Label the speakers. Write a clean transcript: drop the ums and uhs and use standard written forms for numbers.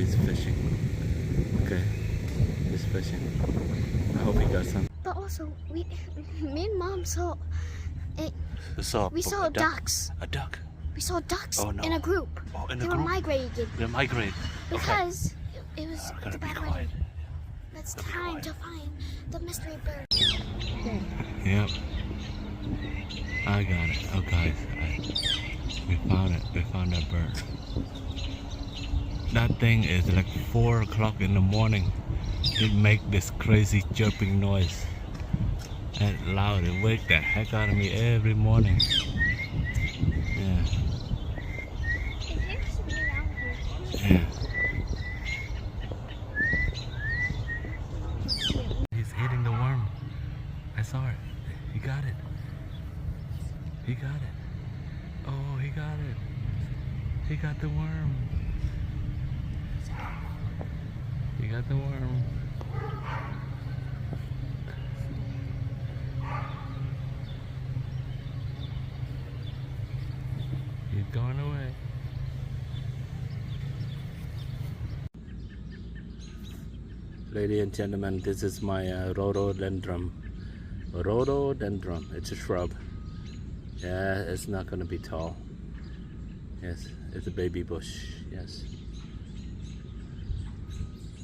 Speaker 1: He's fishing. Okay, he's fishing. I hope he got some.
Speaker 2: But also, me and Mom saw we saw ducks.
Speaker 1: A duck.
Speaker 2: We saw ducks
Speaker 1: Oh, no.
Speaker 2: in a group.
Speaker 1: Oh, in a
Speaker 2: They
Speaker 1: group?
Speaker 2: were migrating
Speaker 1: They migrate.
Speaker 2: because it was
Speaker 1: Okay.
Speaker 2: the
Speaker 1: Be
Speaker 2: bad
Speaker 1: quiet.
Speaker 2: weather. It's time to find the mystery bird.
Speaker 1: Yep. I got it. Oh, guys, we found it. We found that bird. That thing is like 4 o'clock in the morning. It make this crazy chirping noise. And loud. It wake the heck out of me every morning. Yeah. Yeah. He's hitting the worm. I saw it. He got it. He got it. Oh, he got it. He got the worm. He got the worm. He's going away. Ladies and gentlemen, this is my rhododendron. Rhododendron. It's a shrub. Yeah, it's not gonna be tall. Yes, it's a baby bush. Yes.